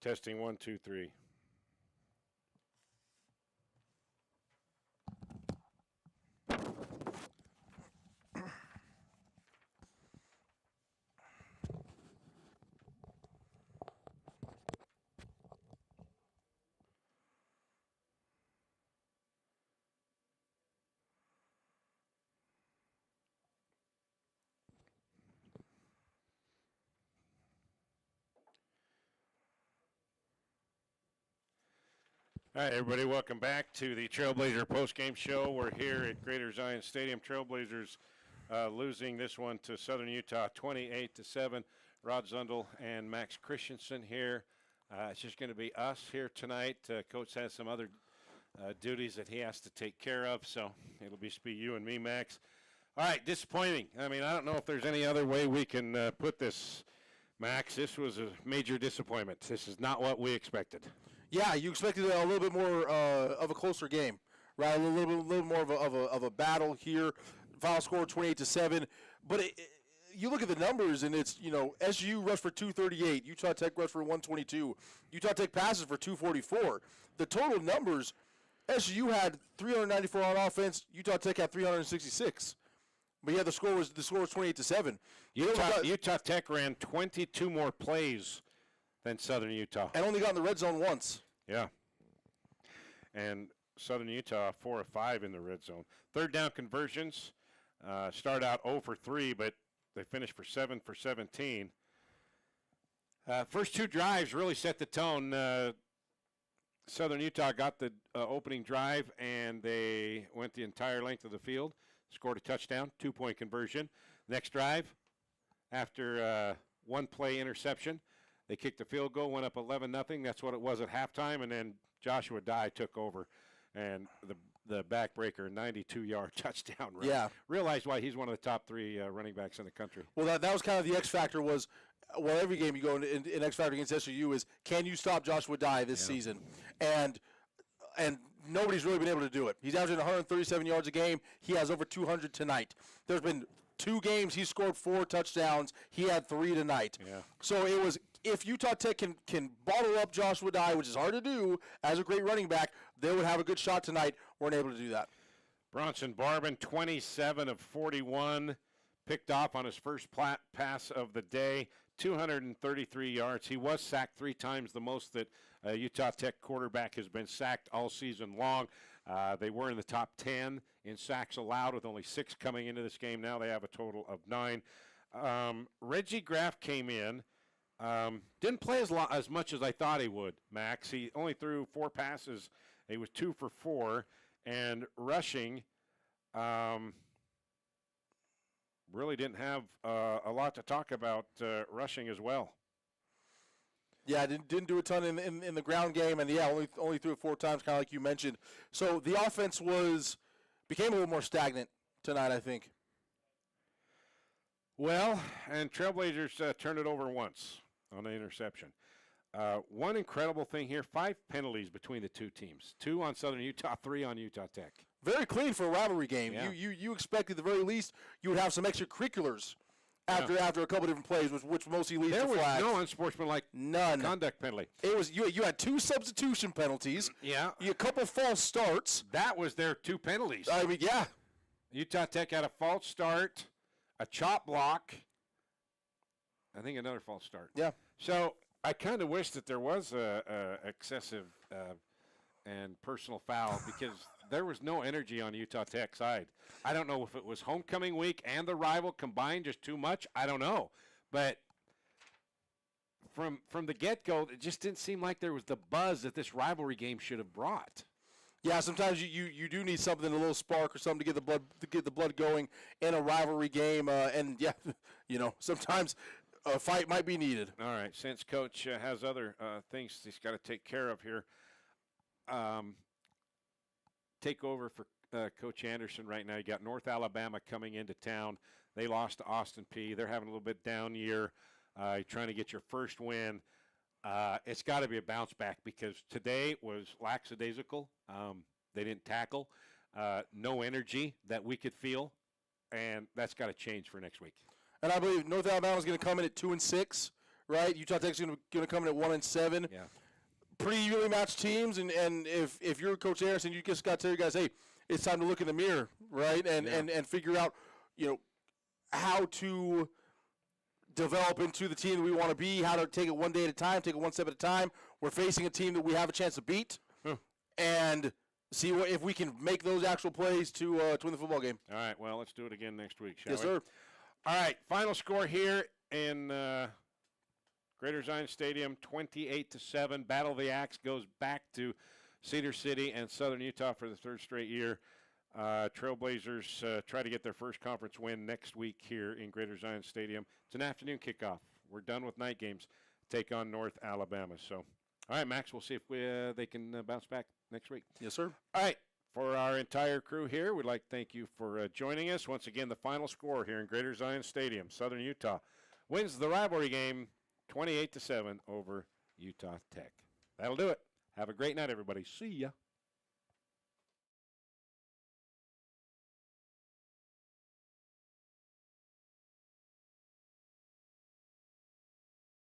Testing 1, 2, 3. All right, everybody, welcome back to the Trailblazer postgame show. We're here at Greater Zion Stadium. Trailblazers losing this one to Southern Utah 28-7. Rod Zundel and Max Christensen here. It's just going to be us here tonight. Coach has some other duties that he has to take care of, so it'll just be you and me, Max. All right, disappointing. I mean, I don't know if there's any other way we can put this, Max. This was a major disappointment. This is not what we expected. Yeah, you expected a little bit more of a closer game, right? A little more of a battle here. Final score 28-7. But you look at the numbers, and it's, SU rushed for 238, Utah Tech rushed for 122, Utah Tech passes for 244. The total numbers, SU had 394 on offense, Utah Tech had 366. But yeah, the score was 28-7. Utah Tech ran 22 more plays than Southern Utah. And only got in the red zone once. Yeah. And Southern Utah 4 of 5 in the red zone. Third down conversions start out 0 for 3, but they finished for 7 for 17. First two drives really set the tone. Southern Utah got the opening drive, and they went the entire length of the field, scored a touchdown, 2-point conversion. Next drive, after one play interception, they kicked a field goal, went up 11-0. That's what it was at halftime, and then Joshua Dye took over, and the backbreaker 92-yard touchdown run. Yeah. Realized why he's one of the top 3 running backs in the country. Well, that was kind of the X factor was, every game you go in X factor against SUU is, can you stop Joshua Dye this season? And nobody's really been able to do it. He's averaging 137 yards a game. He has over 200 tonight. There's been 2 games he scored 4 touchdowns. He had 3 tonight. Yeah. So it was, if Utah Tech can bottle up Joshua Dye, which is hard to do as a great running back, they would have a good shot tonight. Weren't able to do that. Bronson Barbin, 27 of 41, picked off on his first pass of the day, 233 yards. He was sacked 3 times, the most that Utah Tech quarterback has been sacked all season long. They were in the top 10 in sacks allowed, with only 6 coming into this game. Now they have a total of 9. Reggie Graff came in. Didn't play as much as I thought he would, Max. He only threw 4 passes. He was 2 for 4. And rushing, really didn't have a lot to talk about rushing as well. Yeah, didn't do a ton in the ground game, and only threw it 4 times, kind of like you mentioned. So the offense became a little more stagnant tonight, I think. Well, and Trailblazers turned it over once on the interception. One incredible thing here, 5 penalties between the 2 teams. 2 on Southern Utah, 3 on Utah Tech. Very clean for a rivalry game. Yeah. You expected, at the very least, you would have some extracurriculars after a couple different plays, which mostly leads to flags. There was no unsportsmanlike conduct penalty. It was you had 2 substitution penalties. Yeah. A couple false starts. That was their 2 penalties. I mean, yeah. Utah Tech had a false start, a chop block, I think another false start. Yeah. So I kind of wish that there was a excessive and personal foul, because there was no energy on Utah Tech's side. I don't know if it was homecoming week and the rival combined just too much. I don't know. But from the get-go, it just didn't seem like there was the buzz that this rivalry game should have brought. Yeah, sometimes you do need something, a little spark or something to get the blood going in a rivalry game. And yeah, sometimes a fight might be needed. All right, since Coach has other things he's got to take care of here, take over for Coach Anderson right now. You got North Alabama coming into town. They lost to Austin Peay. They're having a little bit down year. You're trying to get your first win. It's got to be a bounce back, because today was lackadaisical. They didn't tackle. No energy that we could feel, and that's got to change for next week. And I believe North Alabama is going to come in at 2-6. right? Utah Tech's going to come in at 1-7. Yeah. Pretty evenly matched teams, and if you're Coach Anderson, you just got to tell your guys, hey, it's time to look in the mirror, right? And figure out, how to develop into the team that we want to be, how to take it one day at a time, take it one step at a time. We're facing a team that we have a chance to beat, and see if we can make those actual plays to win the football game. All right, well, let's do it again next week, shall we? Yes, sir. All right, final score here in Greater Zion Stadium, 28-7. Battle of the Axe goes back to Cedar City and Southern Utah for the third straight year. Trailblazers try to get their first conference win next week here in Greater Zion Stadium. It's an afternoon kickoff. We're done with night games. Take on North Alabama. So, all right, Max, we'll see if they can bounce back next week. Yes, sir. All right, for our entire crew here, we'd like to thank you for joining us. Once again, the final score here in Greater Zion Stadium, Southern Utah wins the rivalry game 28-7 over Utah Tech. That'll do it. Have a great night, everybody. See ya.